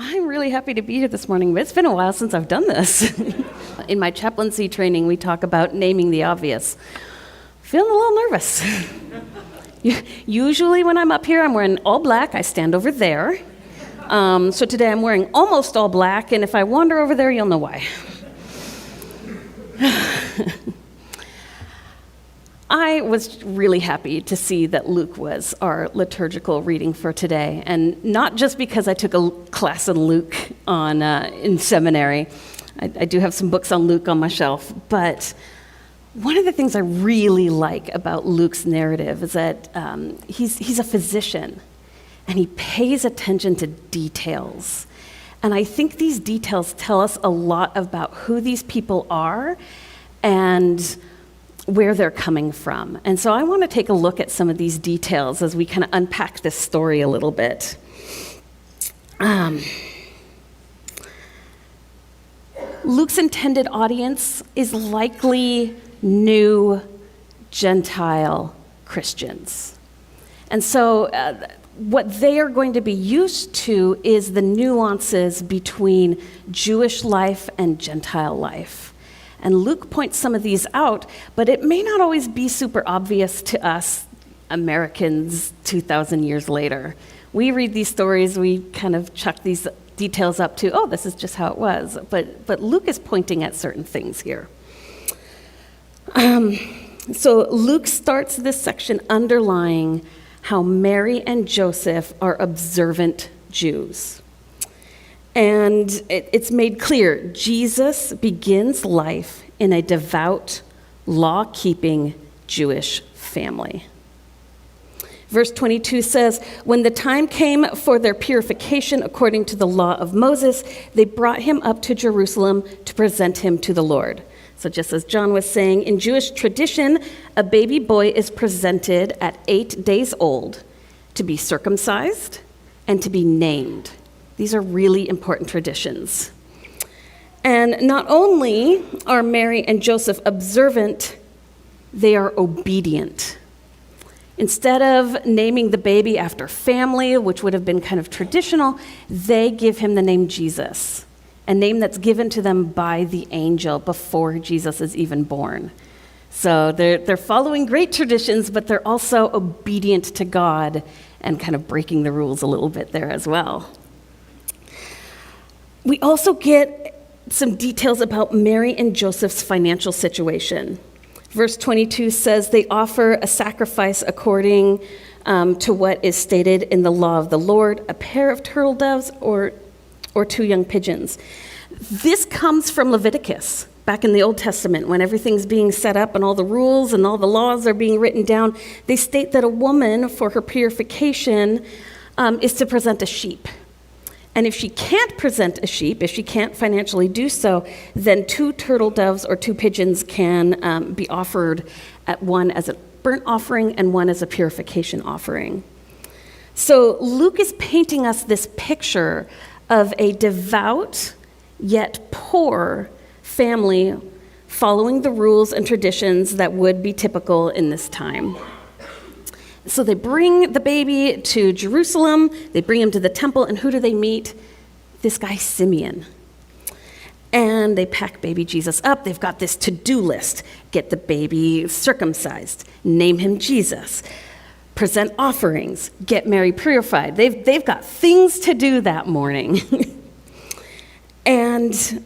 I'm really happy to be here this morning, but it's been a while since I've done this. In my chaplaincy training, we talk about naming the obvious. Feeling a little nervous. Usually when I'm up here, I'm wearing all black. I stand over there. So today I'm wearing almost all black, and if I wander over there, you'll know why. I was really happy to see that Luke was our liturgical reading for today, and not just because I took a class in Luke in seminary. I do have some books on Luke on my shelf, but one of the things I really like about Luke's narrative is that he's a physician, and he pays attention to details. And I think these details tell us a lot about who these people are and where they're coming from. And so I want to take a look at some of these details as we kind of unpack this story a little bit. Luke's intended audience is likely new Gentile Christians. And so what they are going to be used to is the nuances between Jewish life and Gentile life. And Luke points some of these out, but it may not always be super obvious to us Americans 2,000 years later. We read these stories, we kind of chuck these details up to, oh, this is just how it was. But Luke is pointing at certain things here. So Luke starts this section underlying how Mary and Joseph are observant Jews. And it's made clear, Jesus begins life in a devout, law-keeping Jewish family. Verse 22 says, when the time came for their purification according to the law of Moses, they brought him up to Jerusalem to present him to the Lord. So just as John was saying, in Jewish tradition, a baby boy is presented at 8 days old to be circumcised and to be named. These are really important traditions. And not only are Mary and Joseph observant, they are obedient. Instead of naming the baby after family, which would have been kind of traditional, they give him the name Jesus, a name that's given to them by the angel before Jesus is even born. So they're following great traditions, but they're also obedient to God and kind of breaking the rules a little bit there as well. We also get some details about Mary and Joseph's financial situation. Verse 22 says they offer a sacrifice according to what is stated in the law of the Lord, a pair of turtle doves or 2 young pigeons. This comes from Leviticus, back in the Old Testament, when everything's being set up and all the rules and all the laws are being written down. They state that a woman, for her purification, is to present a sheep. And if she can't present a sheep, if she can't financially do so, then 2 turtle doves or 2 pigeons can be offered, at one as a burnt offering and one as a purification offering. So Luke is painting us this picture of a devout yet poor family following the rules and traditions that would be typical in this time. So they bring the baby to Jerusalem, they bring him to the temple, and who do they meet? This guy, Simeon. And they pack baby Jesus up. They've got this to-do list. Get the baby circumcised, name him Jesus, present offerings, get Mary purified. They've got things to do that morning. And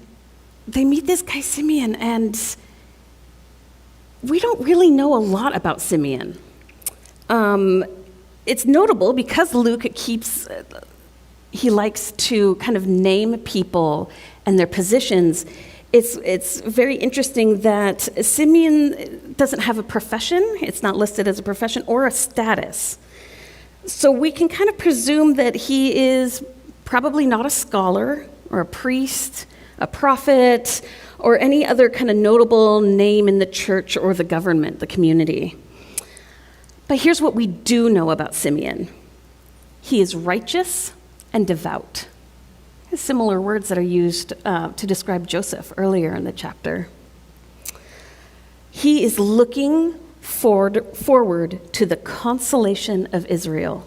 they meet this guy, Simeon, and we don't really know a lot about Simeon. It's notable because Luke he likes to kind of name people and their positions. It's very interesting that Simeon doesn't have a profession. It's not listed as a profession or a status. So we can kind of presume that he is probably not a scholar or a priest, a prophet, or any other kind of notable name in the church or the government, the community. But here's what we do know about Simeon. He is righteous and devout. Similar words that are used to describe Joseph earlier in the chapter. He is looking forward to the consolation of Israel.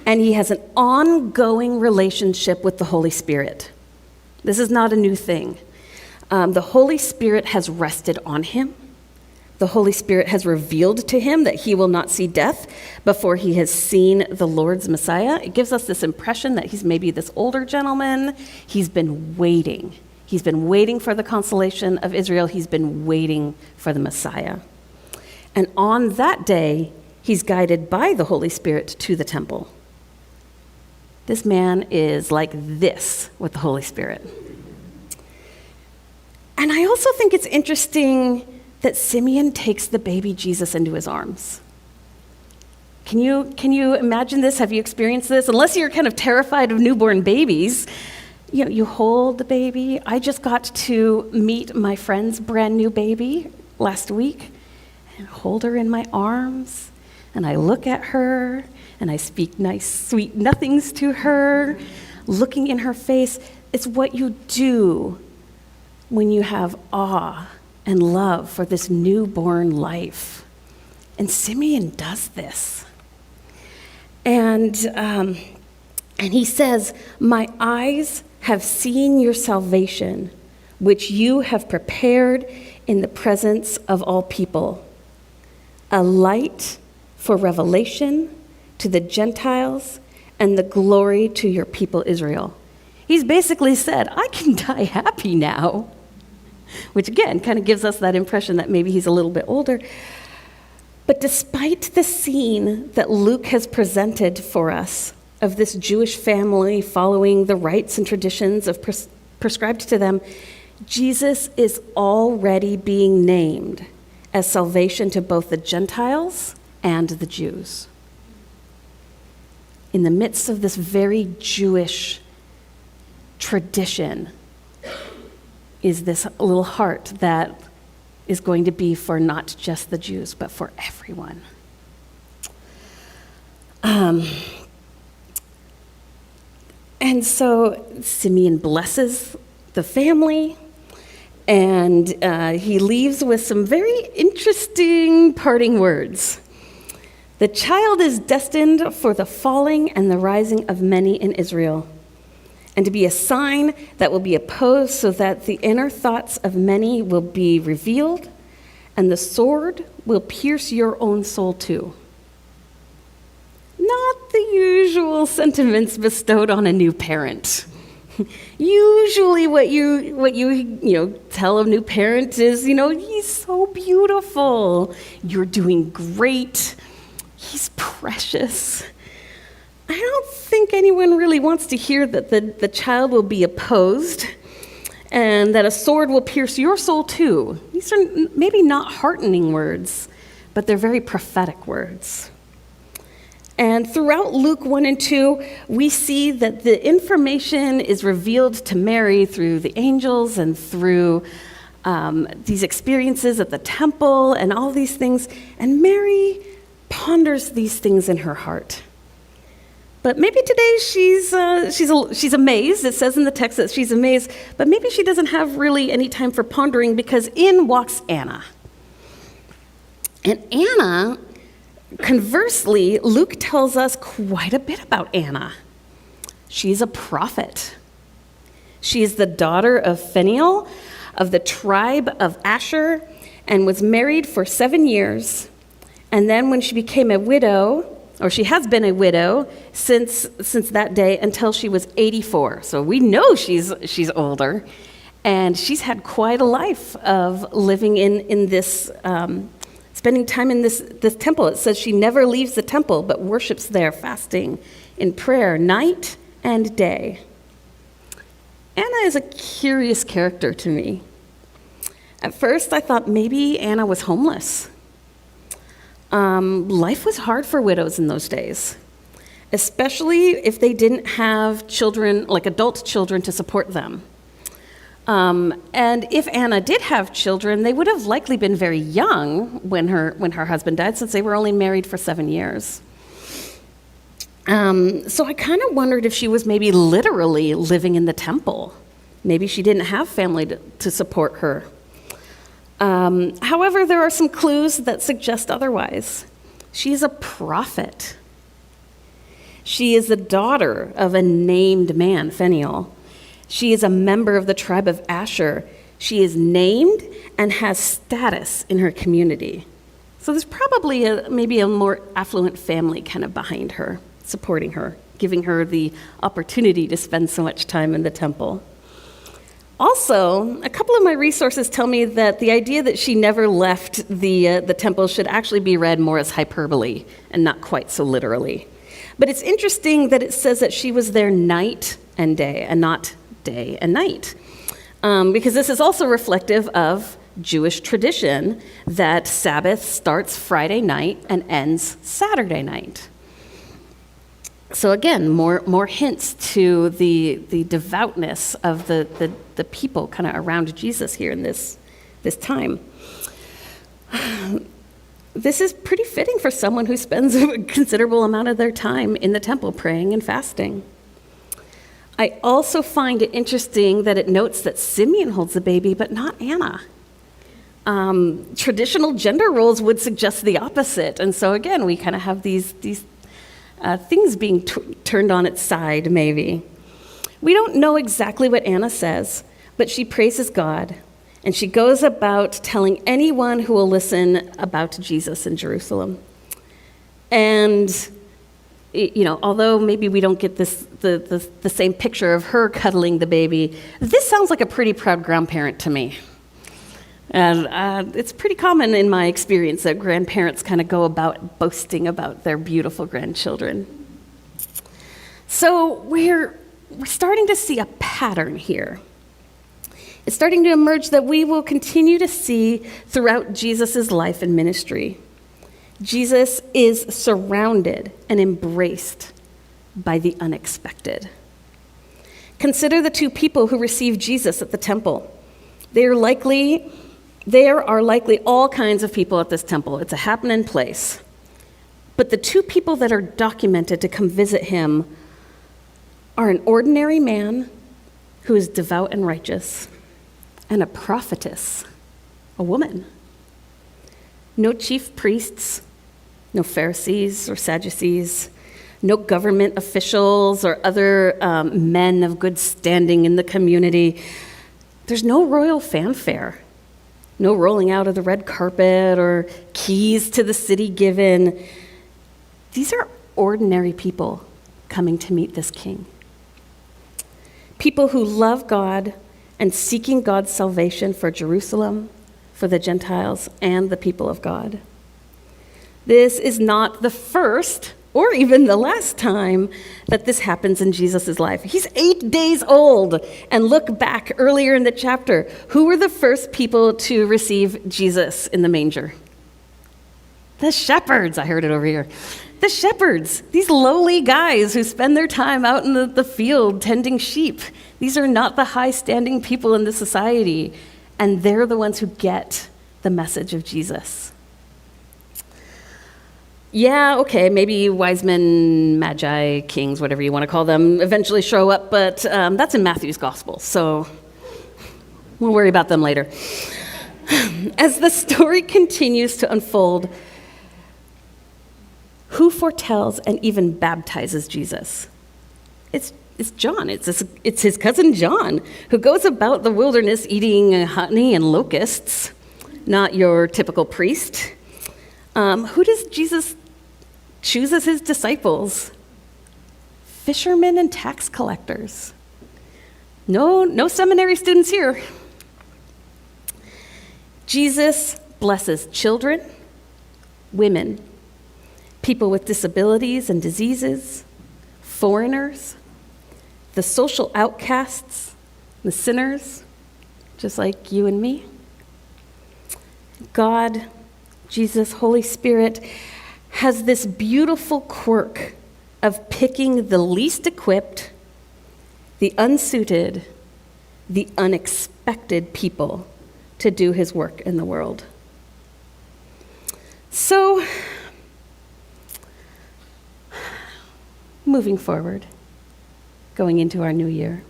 and he has an ongoing relationship with the Holy Spirit. This is not a new thing. The Holy Spirit has rested on him. The Holy Spirit has revealed to him that he will not see death before he has seen the Lord's Messiah. It gives us this impression that he's maybe this older gentleman. He's been waiting. He's been waiting for the consolation of Israel. He's been waiting for the Messiah. And on that day, he's guided by the Holy Spirit to the temple. This man is like this with the Holy Spirit. And I also think it's interesting that Simeon takes the baby Jesus into his arms. Can you imagine this? Have you experienced this? Unless you're kind of terrified of newborn babies, you hold the baby. I just got to meet my friend's brand new baby last week and hold her in my arms, and I look at her and I speak nice, sweet nothings to her, looking in her face. It's what you do when you have awe and love for this newborn life. And Simeon does this. And he says, "My eyes have seen your salvation, which you have prepared in the presence of all people, a light for revelation to the Gentiles and the glory to your people Israel." He's basically said, I can die happy now. Which again, kind of gives us that impression that maybe he's a little bit older. But despite the scene that Luke has presented for us of this Jewish family following the rites and traditions of prescribed to them, Jesus is already being named as salvation to both the Gentiles and the Jews. In the midst of this very Jewish tradition is this little heart that is going to be for not just the Jews, but for everyone. And so Simeon blesses the family, and he leaves with some very interesting parting words. "The child is destined for the falling and the rising of many in Israel, and to be a sign that will be opposed so that the inner thoughts of many will be revealed, and the sword will pierce your own soul too." Not the usual sentiments bestowed on a new parent. Usually what you tell a new parent is, he's so beautiful, you're doing great, he's precious. I don't think anyone really wants to hear that the child will be opposed and that a sword will pierce your soul too. These are maybe not heartening words, but they're very prophetic words. And throughout Luke 1 and 2, we see that the information is revealed to Mary through the angels and through these experiences at the temple and all these things. And Mary ponders these things in her heart. But maybe today she's amazed. It says in the text that she's amazed, but maybe she doesn't have really any time for pondering because in walks Anna. And Anna, conversely, Luke tells us quite a bit about Anna. She's a prophet. She is the daughter of Phanuel of the tribe of Asher and was married for 7 years. And then when she became a widow, or she has been a widow since that day until she was 84. So we know she's older. And she's had quite a life of living in this, spending time in this temple. It says she never leaves the temple, but worships there, fasting in prayer, night and day. Anna is a curious character to me. At first, I thought maybe Anna was homeless. Life was hard for widows in those days, especially if they didn't have children, like adult children, to support them. And if Anna did have children, they would have likely been very young when her husband died, since they were only married for 7 years. So I kind of wondered if she was maybe literally living in the temple. Maybe she didn't have family to support her. However, there are some clues that suggest otherwise. She's a prophet. She is the daughter of a named man, Phanuel. She is a member of the tribe of Asher. She is named and has status in her community. So there's probably maybe a more affluent family kind of behind her, supporting her, giving her the opportunity to spend so much time in the temple. Also, a couple of my resources tell me that the idea that she never left the temple should actually be read more as hyperbole and not quite so literally. But it's interesting that it says that she was there night and day and not day and night, because this is also reflective of Jewish tradition that Sabbath starts Friday night and ends Saturday night. So again, more hints to the devoutness of the people kind of around Jesus here in this time. This is pretty fitting for someone who spends a considerable amount of their time in the temple praying and fasting. I also find it interesting that it notes that Simeon holds the baby, but not Anna. Traditional gender roles would suggest the opposite. And so again, we kind of have these things being turned on its side, maybe. We don't know exactly what Anna says, but she praises God, and she goes about telling anyone who will listen about Jesus in Jerusalem. And, although maybe we don't get the same picture of her cuddling the baby, this sounds like a pretty proud grandparent to me. And it's pretty common in my experience that grandparents kind of go about boasting about their beautiful grandchildren. So we're starting to see a pattern here. It's starting to emerge that we will continue to see throughout Jesus' life and ministry. Jesus is surrounded and embraced by the unexpected. Consider the two people who received Jesus at the temple. There are likely all kinds of people at this temple. It's a happening place. But the two people that are documented to come visit him are an ordinary man who is devout and righteous, and a prophetess, a woman. No chief priests, no Pharisees or Sadducees, no government officials or other men of good standing in the community. There's no royal fanfare. No rolling out of the red carpet or keys to the city given. These are ordinary people coming to meet this king. People who love God and seeking God's salvation for Jerusalem, for the Gentiles, and the people of God. This is not the first or even the last time that this happens in Jesus' life. He's 8 days old. And look back earlier in the chapter. Who were the first people to receive Jesus in the manger? The shepherds. I heard it over here. The shepherds, these lowly guys who spend their time out in the field tending sheep. These are not the high-standing people in the society, and they're the ones who get the message of Jesus. Yeah, okay, maybe wise men, magi, kings, whatever you want to call them, eventually show up, but that's in Matthew's gospel, so we'll worry about them later. As the story continues to unfold, who foretells and even baptizes Jesus? It's John. It's his cousin John, who goes about the wilderness eating honey and locusts, not your typical priest. Who does Jesus choose as his disciples? Fishermen and tax collectors. No seminary students here. Jesus blesses children, women, people with disabilities and diseases, foreigners, the social outcasts, the sinners, just like you and me. God, Jesus, Holy Spirit, has this beautiful quirk of picking the least equipped, the unsuited, the unexpected people to do his work in the world. So, moving forward, going into our new year,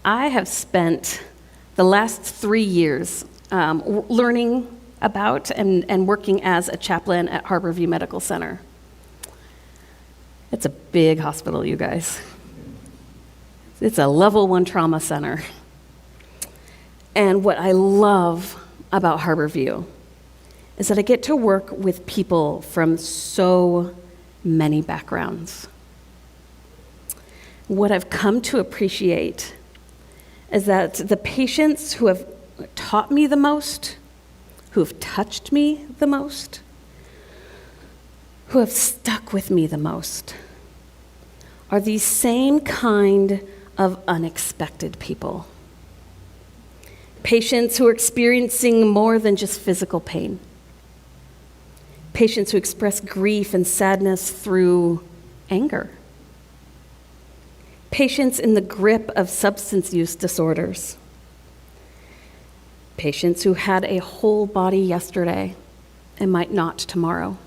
I have spent the last 3 years learning about and working as a chaplain at Harborview Medical Center. It's a big hospital, you guys. It's a level 1 trauma center. And what I love about Harborview is that I get to work with people from so many backgrounds. What I've come to appreciate is that the patients who have taught me the most, who have touched me the most, who have stuck with me the most, are these same kind of unexpected people. Patients who are experiencing more than just physical pain. Patients who express grief and sadness through anger. Patients in the grip of substance use disorders. Patients who had a whole body yesterday and might not tomorrow.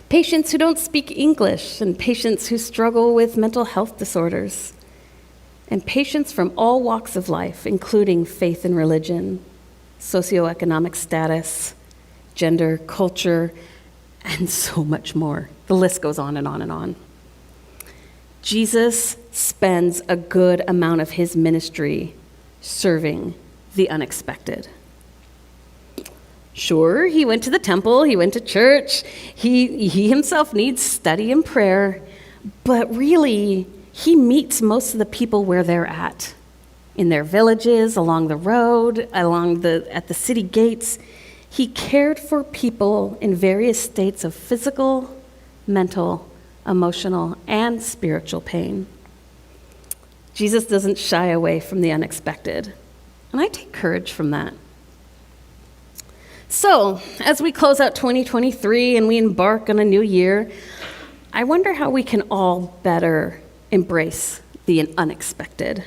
Patients who don't speak English, and patients who struggle with mental health disorders. And patients from all walks of life, including faith and religion, socioeconomic status, gender, culture, and so much more. The list goes on and on and on. Jesus spends a good amount of his ministry serving the unexpected. Sure, he went to the temple, he went to church, he himself needs study and prayer, but really, he meets most of the people where they're at, in their villages, along the road, at the city gates. He cared for people in various states of physical, mental, emotional, and spiritual pain. Jesus doesn't shy away from the unexpected, and I take courage from that. So, as we close out 2023 and we embark on a new year, I wonder how we can all better embrace the unexpected.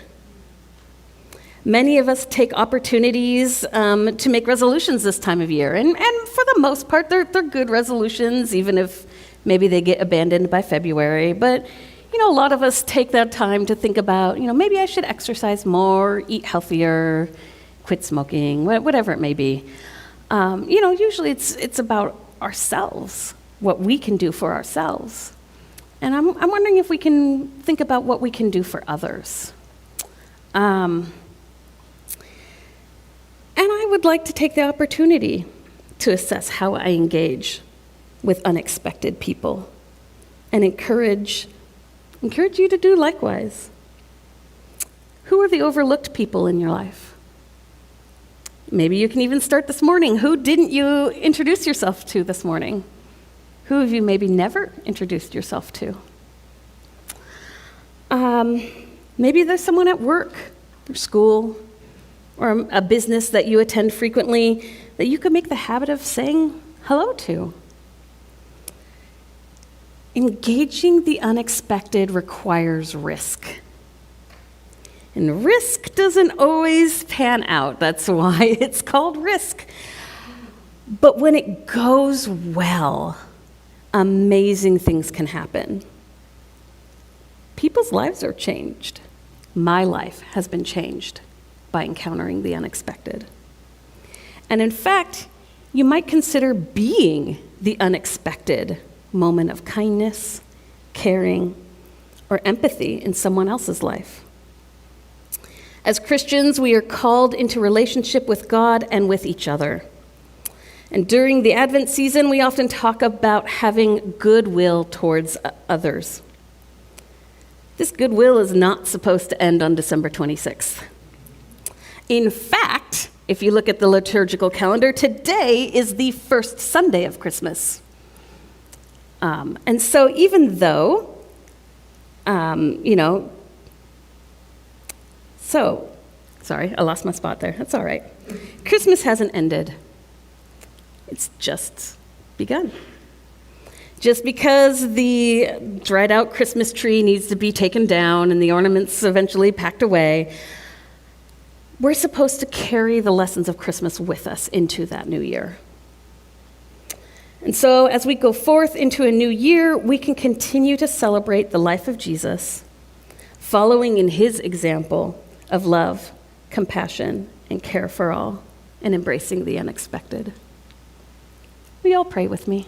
Many of us take opportunities to make resolutions this time of year, and for the most part, they're good resolutions, even if maybe they get abandoned by February. But a lot of us take that time to think about, maybe I should exercise more, eat healthier, quit smoking, whatever it may be. Usually it's about ourselves, what we can do for ourselves. And I'm wondering if we can think about what we can do for others. And I would like to take the opportunity to assess how I engage with unexpected people and encourage you to do likewise. Who are the overlooked people in your life? Maybe you can even start this morning. Who didn't you introduce yourself to this morning? Who have you maybe never introduced yourself to? Maybe there's someone at work or school or a business that you attend frequently that you could make the habit of saying hello to. Engaging the unexpected requires risk. And risk doesn't always pan out. That's why it's called risk. But when it goes well, amazing things can happen. People's lives are changed. My life has been changed by encountering the unexpected. And in fact, you might consider being the unexpected moment of kindness, caring, or empathy in someone else's life. As Christians, we are called into relationship with God and with each other. And during the Advent season, we often talk about having goodwill towards others. This goodwill is not supposed to end on December 26th. In fact, if you look at the liturgical calendar, today is the first Sunday of Christmas. And so even though, sorry, I lost my spot there. That's all right. Christmas hasn't ended. It's just begun. Just because the dried out Christmas tree needs to be taken down and the ornaments eventually packed away, we're supposed to carry the lessons of Christmas with us into that new year. And so as we go forth into a new year, we can continue to celebrate the life of Jesus, following in his example of love, compassion, and care for all, and embracing the unexpected. Will you all pray with me?